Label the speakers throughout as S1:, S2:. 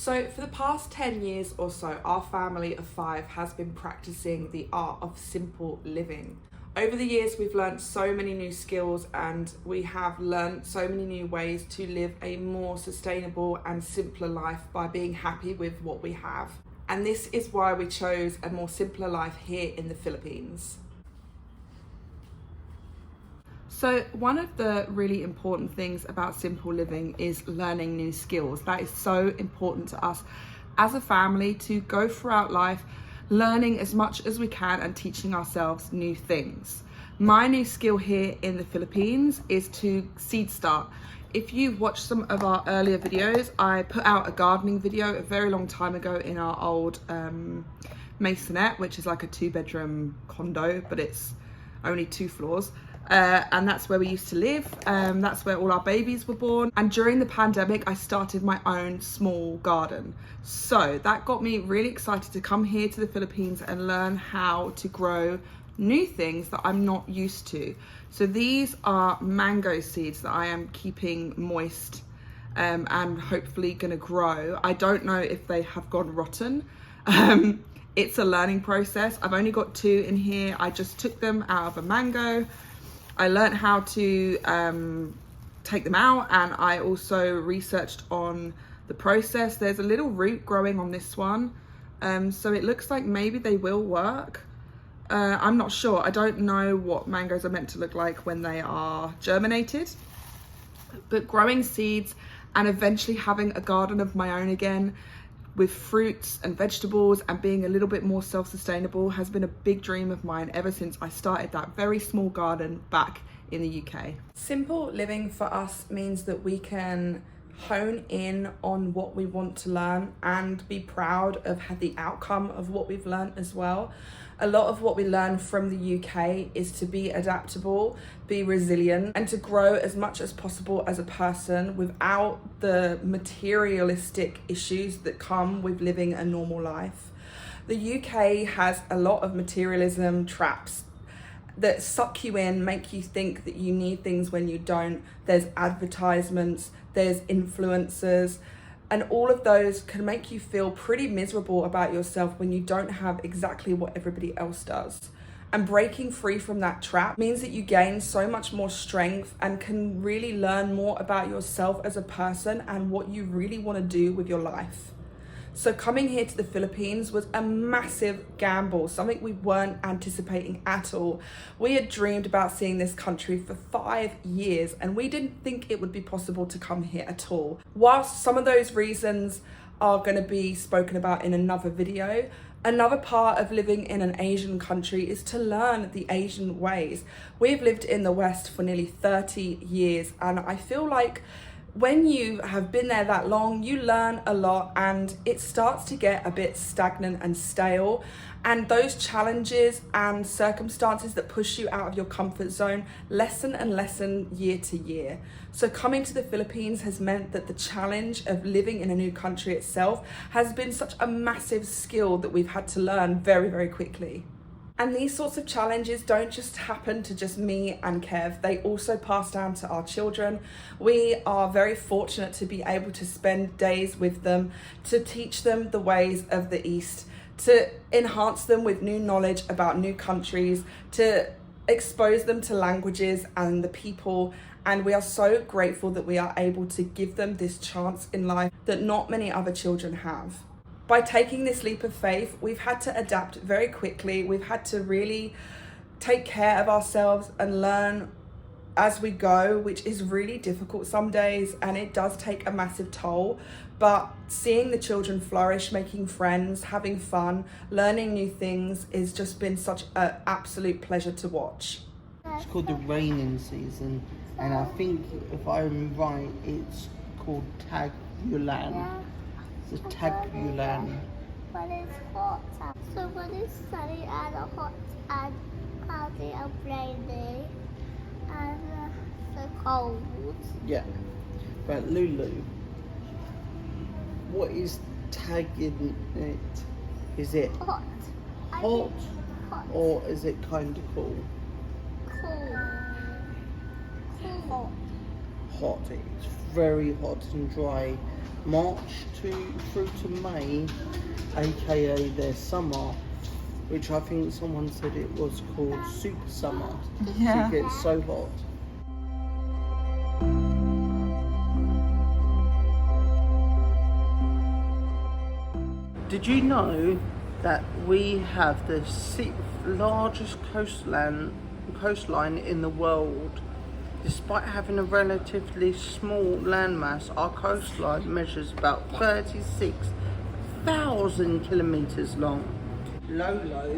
S1: So for the past 10 years or so, our family of 5 has been practicing the art of simple living. Over the years, we've learned so many new skills and we have learned so many new ways to live a more sustainable and simpler life by being happy with what we have. And this is why we chose a more simpler life here in the Philippines. So one of the really important things about simple living is learning new skills. That is so important to us as a family, to go throughout life learning as much as we can and teaching ourselves new things. My new skill here in the Philippines is to seed start. If you've watched some of our earlier videos, I put out a gardening video a very long time ago in our old maisonette, which is like a 2-bedroom condo, but it's only 2 floors. And that's where we used to live. That's where all our babies were born. And during the pandemic, I started my own small garden. So that got me really excited to come here to the Philippines and learn how to grow new things that I'm not used to. So these are mango seeds that I am keeping moist and hopefully gonna grow. I don't know if they have gone rotten. It's a learning process. I've only got 2 in here. I just took them out of a mango. I learned how to take them out, and I also researched on the process. There's a little root growing on this one, so it looks like maybe they will work. I'm not sure. I don't know what mangoes are meant to look like when they are germinated, but growing seeds and eventually having a garden of my own again with fruits and vegetables and being a little bit more self-sustainable has been a big dream of mine ever since I started that very small garden back in the UK. Simple living for us means that we can hone in on what we want to learn and be proud of the outcome of what we've learned as well. A lot of what we learn from the UK is to be adaptable, be resilient, and to grow as much as possible as a person without the materialistic issues that come with living a normal life. The UK has a lot of materialism traps that suck you in, make you think that you need things when you don't. There's advertisements, there's influencers, and all of those can make you feel pretty miserable about yourself when you don't have exactly what everybody else does. And breaking free from that trap means that you gain so much more strength and can really learn more about yourself as a person and what you really want to do with your life. So coming here to the Philippines was a massive gamble, something we weren't anticipating at all. We had dreamed about seeing this country for 5 years and we didn't think it would be possible to come here at all. Whilst some of those reasons are going to be spoken about in another video, another part of living in an Asian country is to learn the Asian ways. We've lived in the West for nearly 30 years and I feel like when you have been there that long, you learn a lot and it starts to get a bit stagnant and stale. And those challenges and circumstances that push you out of your comfort zone lessen and lessen year to year. So coming to the Philippines has meant that the challenge of living in a new country itself has been such a massive skill that we've had to learn very, very quickly. And these sorts of challenges don't just happen to just me and Kev, they also pass down to our children. We are very fortunate to be able to spend days with them, to teach them the ways of the East, to enhance them with new knowledge about new countries, to expose them to languages and the people. And we are so grateful that we are able to give them this chance in life that not many other children have. By taking this leap of faith, we've had to adapt very quickly. We've had to really take care of ourselves and learn as we go, which is really difficult some days and it does take a massive toll. But seeing the children flourish, making friends, having fun, learning new things has just been such an absolute pleasure to watch.
S2: It's called the raining season and I think if I'm right, it's called Tagulan. It's a tagulan.
S3: But it's hot. So when it's sunny and hot and cloudy and rainy and so cold.
S2: Yeah. But Lulu, what is tagging it? Is it
S3: Hot.
S2: hot
S3: Hot.
S2: or is it kind of cool?
S3: Cool. Cool.
S2: Hot. It's very hot and dry. March through to May, aka their summer, which I think someone said it was called super summer.
S1: Yeah.
S2: It gets so hot. Did you know that we have the 6th largest coastline in the world? Despite having a relatively small landmass, our coastline measures about 36,000 kilometres long. Lolo,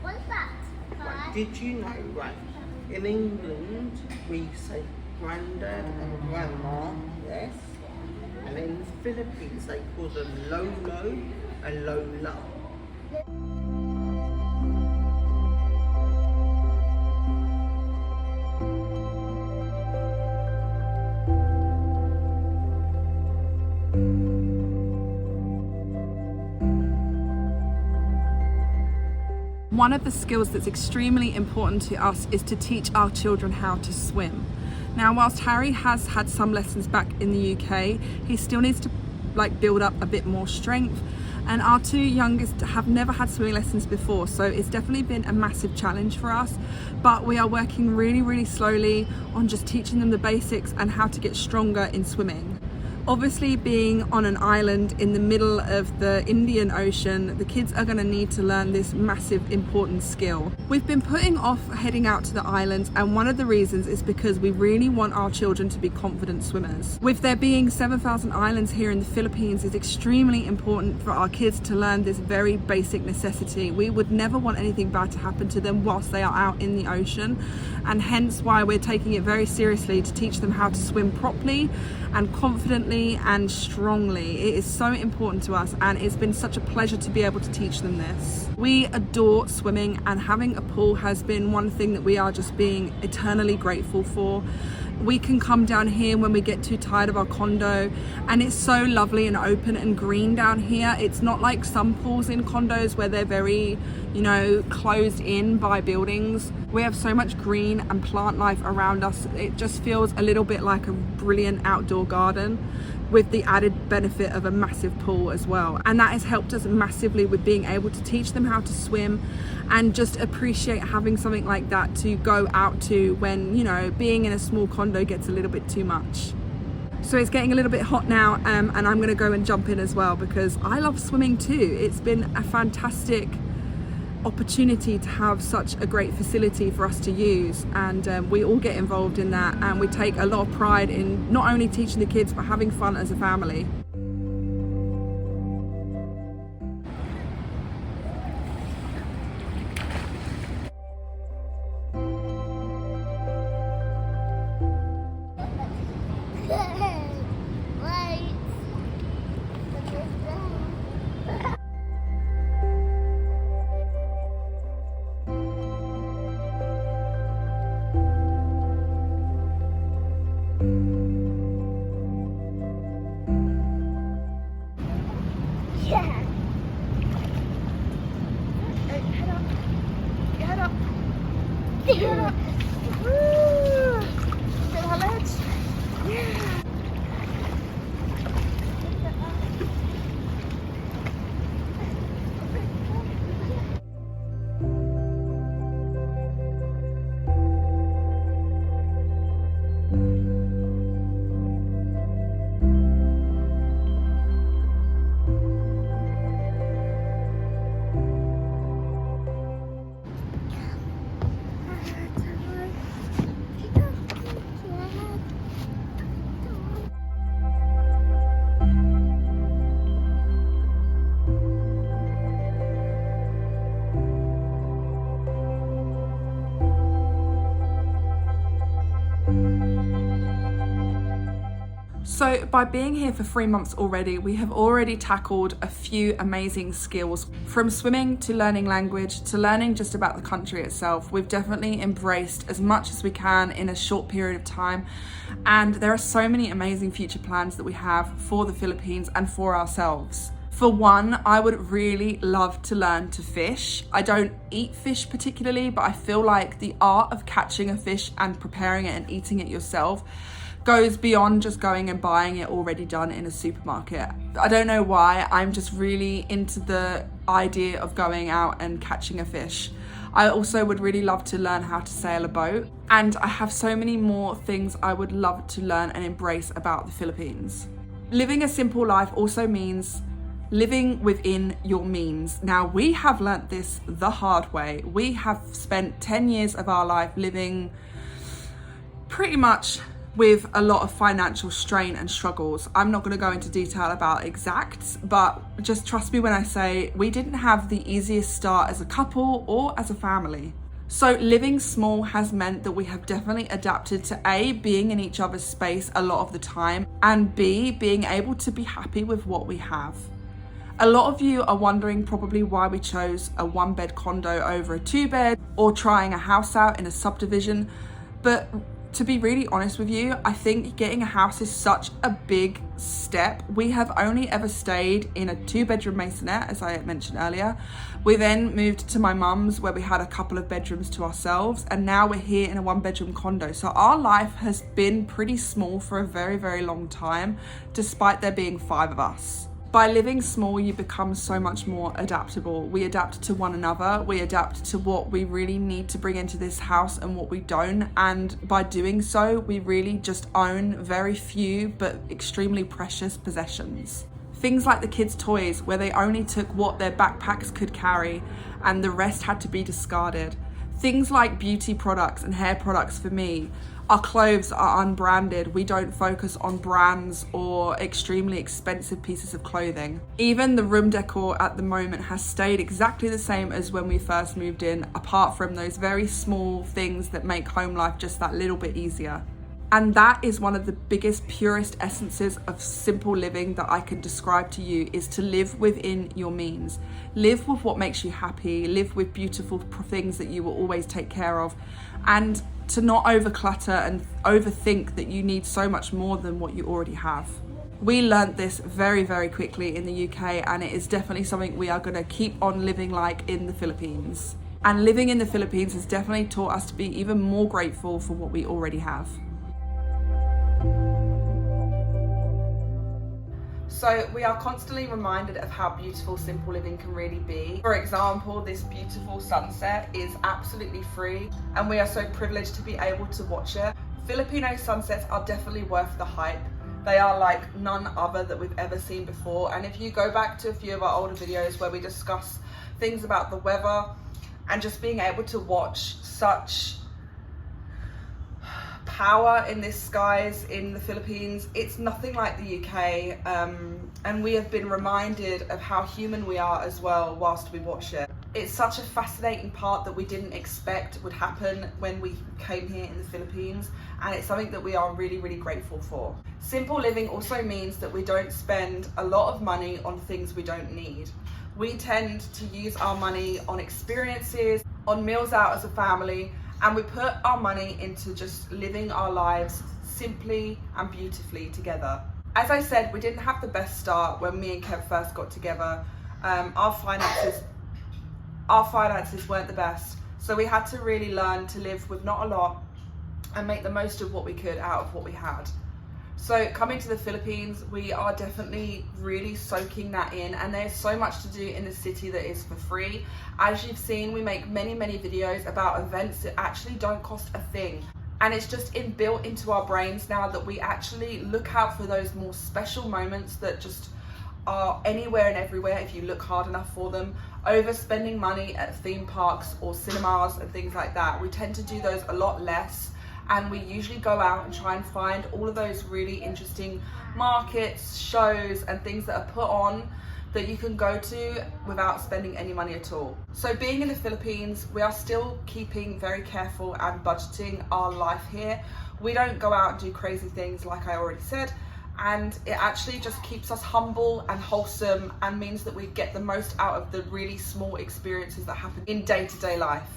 S3: What's that?
S2: right, did you know, right, in England we say granddad and grandma, yes? And in the Philippines they call them Lolo and Lola.
S1: One of the skills that's extremely important to us is to teach our children how to swim. Now, whilst Harry has had some lessons back in the UK, he still needs to build up a bit more strength. And our two youngest have never had swimming lessons before, so it's definitely been a massive challenge for us. But we are working really, really slowly on just teaching them the basics and how to get stronger in swimming. Obviously, being on an island in the middle of the Indian Ocean, the kids are going to need to learn this massive important skill. We've been putting off heading out to the islands, and one of the reasons is because we really want our children to be confident swimmers. With there being 7,000 islands here in the Philippines, it's extremely important for our kids to learn this very basic necessity. We would never want anything bad to happen to them whilst they are out in the ocean, and hence why we're taking it very seriously to teach them how to swim properly and confidently and strongly. It is so important to us, and it's been such a pleasure to be able to teach them this. We adore swimming, and having a pool has been one thing that we are just being eternally grateful for. We can come down here when we get too tired of our condo, and it's so lovely and open and green down here. It's not like some pools in condos where they're very, closed in by buildings. We have so much green and plant life around us. It just feels a little bit like a brilliant outdoor garden, with the added benefit of a massive pool as well. And that has helped us massively with being able to teach them how to swim and just appreciate having something like that to go out to when, being in a small condo gets a little bit too much. So it's getting a little bit hot now, and I'm gonna go and jump in as well because I love swimming too. It's been a fantastic opportunity to have such a great facility for us to use, and we all get involved in that, and we take a lot of pride in not only teaching the kids but having fun as a family. So by being here for 3 months already, we have already tackled a few amazing skills. From swimming to learning language to learning just about the country itself. We've definitely embraced as much as we can in a short period of time. And there are so many amazing future plans that we have for the Philippines and for ourselves. For one, I would really love to learn to fish. I don't eat fish particularly, but I feel like the art of catching a fish and preparing it and eating it yourself goes beyond just going and buying it already done in a supermarket. I don't know why, I'm just really into the idea of going out and catching a fish. I also would really love to learn how to sail a boat, and I have so many more things I would love to learn and embrace about the Philippines. Living a simple life also means living within your means. Now, we have learnt this the hard way. We have spent 10 years of our life living pretty much with a lot of financial strain and struggles. I'm not going to go into detail about exacts, but just trust me when I say we didn't have the easiest start as a couple or as a family. So living small has meant that we have definitely adapted to A, being in each other's space a lot of the time, and B, being able to be happy with what we have. A lot of you are wondering probably why we chose a 1-bed condo over a 2-bed or trying a house out in a subdivision, but to be really honest with you, I think getting a house is such a big step. We have only ever stayed in a 2-bedroom maisonette, as I mentioned earlier. We then moved to my mum's where we had a couple of bedrooms to ourselves, and now we're here in a 1-bedroom condo. So our life has been pretty small for a very, very long time, despite there being 5 of us. By living small, you become so much more adaptable. We adapt to one another. We adapt to what we really need to bring into this house and what we don't. And by doing so, we really just own very few but extremely precious possessions. Things like the kids' toys, where they only took what their backpacks could carry and the rest had to be discarded. Things like beauty products and hair products for me. Our clothes are unbranded. We don't focus on brands or extremely expensive pieces of clothing. Even the room decor at the moment has stayed exactly the same as when we first moved in, apart from those very small things that make home life just that little bit easier. And that is one of the biggest, purest essences of simple living that I can describe to you, is to live within your means. Live with what makes you happy, live with beautiful things that you will always take care of, and to not overclutter and overthink that you need so much more than what you already have. We learnt this very, very quickly in the UK, and it is definitely something we are going to keep on living like in the Philippines. And living in the Philippines has definitely taught us to be even more grateful for what we already have. So we are constantly reminded of how beautiful simple living can really be. For example, this beautiful sunset is absolutely free, and we are so privileged to be able to watch it. Filipino sunsets are definitely worth the hype. They are like none other that we've ever seen before. And if you go back to a few of our older videos where we discuss things about the weather and just being able to watch such power in the skies in the Philippines, it's nothing like the UK, and we have been reminded of how human we are as well whilst we watch it. It's such a fascinating part that we didn't expect would happen when we came here in the Philippines, and it's something that we are really, really grateful for. Simple living also means that we don't spend a lot of money on things we don't need. We tend to use our money on experiences, on meals out as a family, and we put our money into just living our lives simply and beautifully together. As I said, we didn't have the best start when me and Kev first got together. Our finances weren't the best. So we had to really learn to live with not a lot and make the most of what we could out of what we had. So coming to the Philippines, we are definitely really soaking that in, and there's so much to do in the city that is for free. As you've seen, we make many videos about events that actually don't cost a thing. And it's just inbuilt into our brains now that we actually look out for those more special moments that just are anywhere and everywhere if you look hard enough for them, over spending money at theme parks or cinemas and things like that. We tend to do those a lot less. And we usually go out and try and find all of those really interesting markets, shows and things that are put on that you can go to without spending any money at all. So being in the Philippines, we are still keeping very careful and budgeting our life here. We don't go out and do crazy things like I already said, and it actually just keeps us humble and wholesome and means that we get the most out of the really small experiences that happen in day-to-day life.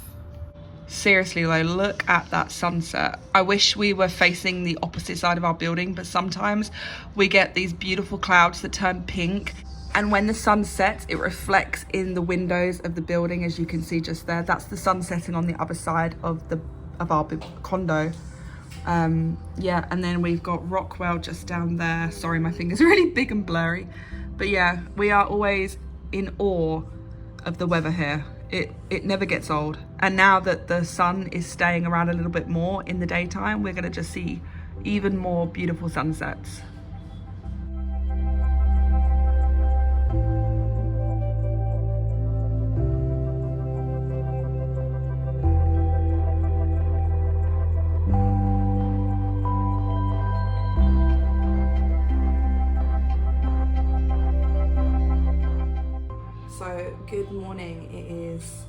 S1: Seriously though, look at that sunset. I wish we were facing the opposite side of our building, but sometimes we get these beautiful clouds that turn pink, and when the sun sets, it reflects in the windows of the building, as you can see just there. That's the sun setting on the other side of our condo. Yeah, and then we've got Rockwell just down there. Sorry, my finger's really big and blurry. But yeah, we are always in awe of the weather here. It never gets old. And now that the sun is staying around a little bit more in the daytime, we're gonna just see even more beautiful sunsets. So good morning. It is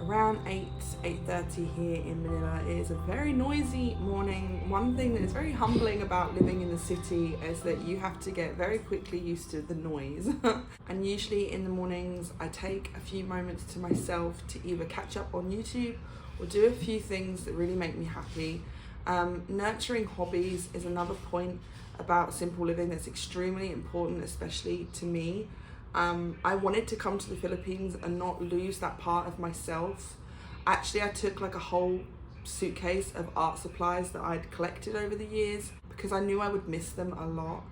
S1: around 8:30 here in Manila. It is a very noisy morning. One thing that is very humbling about living in the city is that you have to get very quickly used to the noise. And usually in the mornings I take a few moments to myself to either catch up on YouTube or do a few things that really make me happy. Nurturing hobbies is another point about simple living that's extremely important, especially to me. I wanted to come to the Philippines and not lose that part of myself. Actually, I took like a whole suitcase of art supplies that I'd collected over the years because I knew I would miss them a lot.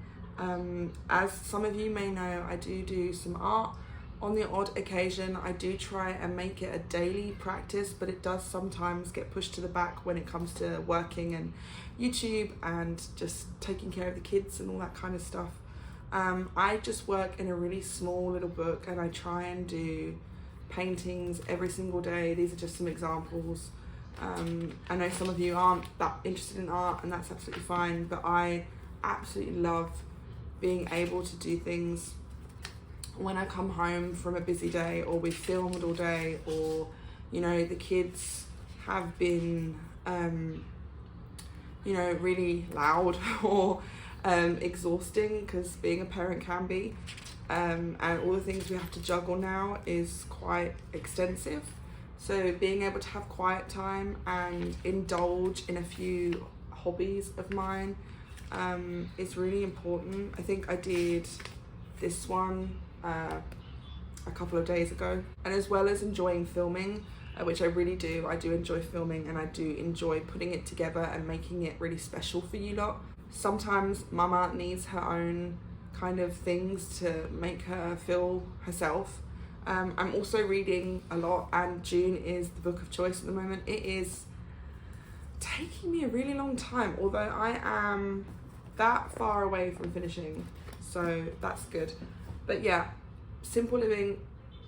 S1: As some of you may know, I do some art on the odd occasion. I do try and make it a daily practice, but it does sometimes get pushed to the back when it comes to working and YouTube and just taking care of the kids and all that kind of stuff. I just work in a really small little book and I try and do paintings every single day. These are just some examples. I know some of you aren't that interested in art and that's absolutely fine, but I absolutely love being able to do things when I come home from a busy day or we've filmed all day, or you know, the kids have been you know, really loud or exhausting, because being a parent can be, and all the things we have to juggle now is quite extensive. So being able to have quiet time and indulge in a few hobbies of mine is really important. I think I did this one a couple of days ago, and as well as enjoying filming, which I really do. I do enjoy filming and I do enjoy putting it together and making it really special for you lot. Sometimes mama needs her own kind of things to make her feel herself. I'm also reading a lot, and June is the book of choice at the moment. It is taking me a really long time, although I am that far away from finishing, so that's good. But yeah, simple living,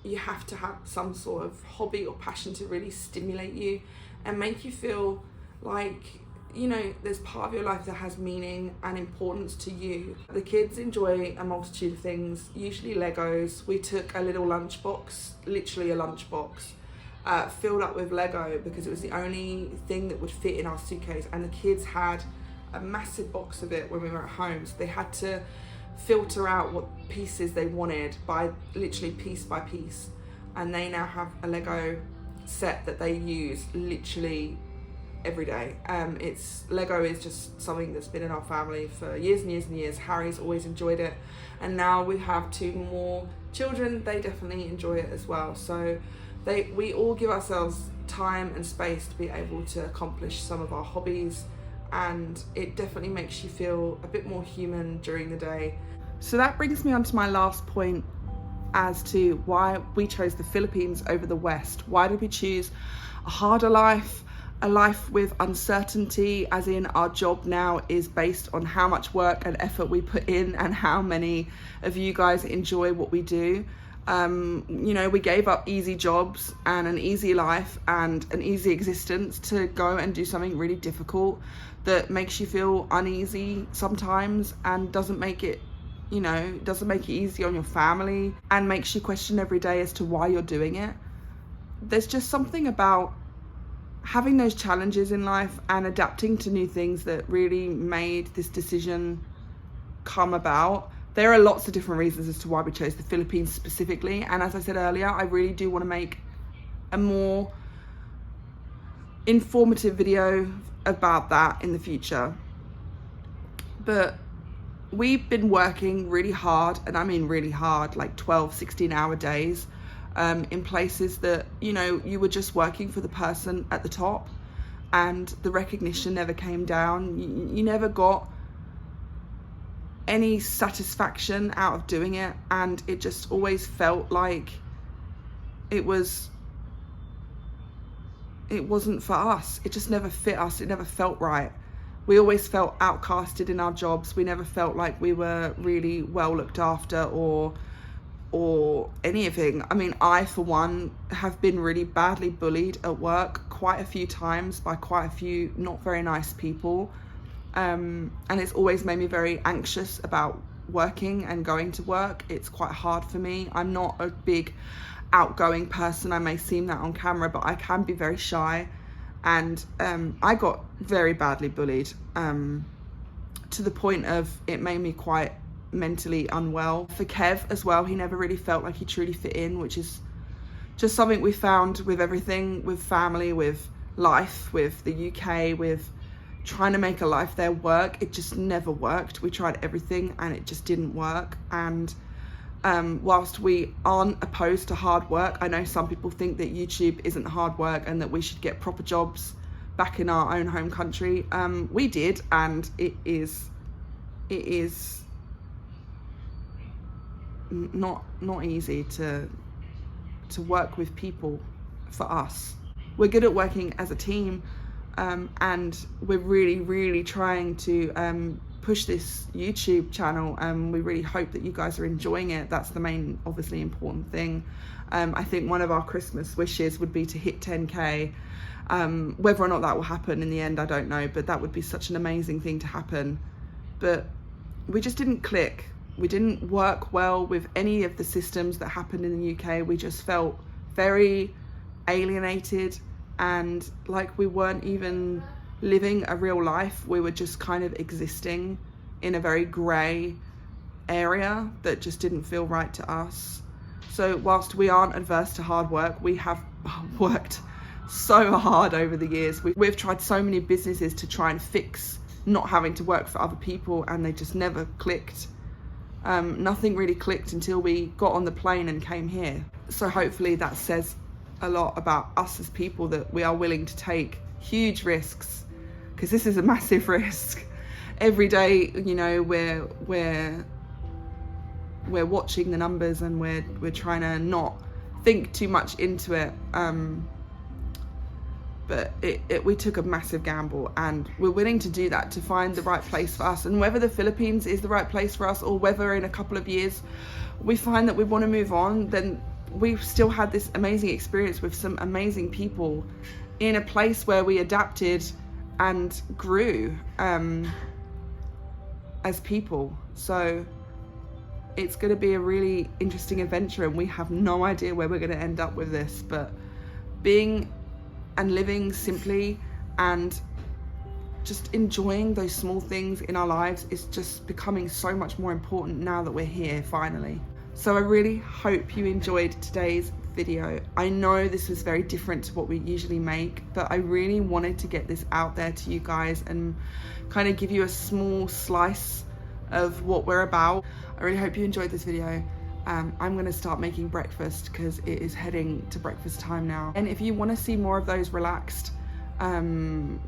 S1: you have to have some sort of hobby or passion to really stimulate you and make you feel like, you know, there's part of your life that has meaning and importance to you. The kids enjoy a multitude of things, usually Legos. We took a little lunchbox, literally a lunchbox, filled up with Lego because it was the only thing that would fit in our suitcase, and the kids had a massive box of it when we were at home, so they had to filter out what pieces they wanted by literally piece by piece, and they now have a Lego set that they use literally every day. Lego is just something that's been in our family for years and years and years. Harry's always enjoyed it, and now we have 2 more children. They definitely enjoy it as well. So we all give ourselves time and space to be able to accomplish some of our hobbies, and it definitely makes you feel a bit more human during the day. So that brings me on to my last point as to why we chose the Philippines over the West. Why did we choose a harder life? A life with uncertainty, as in our job now is based on how much work and effort we put in and how many of you guys enjoy what we do. You know, we gave up easy jobs and an easy life and an easy existence to go and do something really difficult that makes you feel uneasy sometimes and doesn't make it, you know, doesn't make it easy on your family and makes you question every day as to why you're doing it. There's just something about having those challenges in life and adapting to new things that really made this decision come about. There are lots of different reasons as to why we chose the Philippines specifically, and as I said earlier, I really do want to make a more informative video about that in the future. But we've been working really hard, and I mean really hard, like 12-16 hour days, in places that, you know, you were just working for the person at the top. and the recognition never came down. You never got any satisfaction out of doing it, and it just always felt like it wasn't for us. It just never fit us. It never felt right. We always felt outcasted in our jobs. We never felt like we were really well looked after or anything. I mean, I for one have been really badly bullied at work quite a few times by quite a few not very nice people, and it's always made me very anxious about working and going to work. It's quite hard for me. I'm not a big outgoing person. I may seem that on camera, but I can be very shy, and I got very badly bullied, to the point of it made me quite mentally unwell. For Kev as well, he never really felt like he truly fit in, which is just something we found with everything, with family, with life, with the UK, with trying to make a life there work. It just never worked. We tried everything and it just didn't work. And whilst we aren't opposed to hard work, I know some people think that YouTube isn't hard work and that we should get proper jobs back in our own home country. We did, and it is not easy to work with people for us. We're good at working as a team, and we're really trying to push this YouTube channel, and we really hope that you guys are enjoying it. That's the main, obviously, important thing. I think one of our Christmas wishes would be to hit 10k. Whether or not that will happen in the end, I don't know, but that would be such an amazing thing to happen. But we just didn't click. We didn't work well with any of the systems that happened in the UK. We just felt very alienated and like we weren't even living a real life. We were just kind of existing in a very grey area that just didn't feel right to us. So whilst we aren't adverse to hard work, we have worked so hard over the years. We've tried so many businesses to try and fix not having to work for other people, and they just never clicked. Nothing really clicked until we got on the plane and came here. So hopefully that says a lot about us as people, that we are willing to take huge risks, because this is a massive risk. Every day, you know, we're watching the numbers and we're trying to not think too much into it. But we took a massive gamble, and we're willing to do that to find the right place for us. And whether the Philippines is the right place for us, or whether in a couple of years we find that we want to move on, then we've still had this amazing experience with some amazing people in a place where we adapted and grew as people. So it's going to be a really interesting adventure, and we have no idea where we're going to end up with this. But being and living simply and just enjoying those small things in our lives is just becoming so much more important now that we're here finally. So I really hope you enjoyed today's video. I know this was very different to what we usually make, but I really wanted to get this out there to you guys and kind of give you a small slice of what we're about. I really hope you enjoyed this video. I'm going to start making breakfast because it is heading to breakfast time now. And if you want to see more of those relaxed kind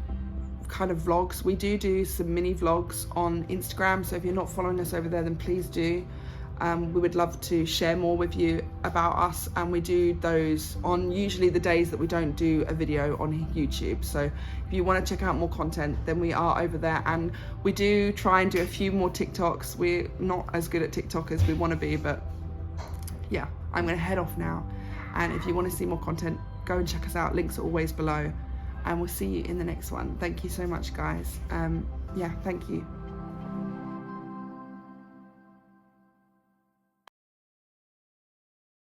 S1: of vlogs, we do some mini vlogs on Instagram. So if you're not following us over there, then please do. We would love to share more with you about us, and we do those on usually the days that we don't do a video on YouTube. So if you want to check out more content, then we are over there, and we do try and do a few more TikToks. We're not as good at TikTok as we want to be, but yeah, I'm going to head off now. And if you want to see more content, go and check us out. Links are always below, and we'll see you in the next one. Thank you so much, guys. Yeah, thank you.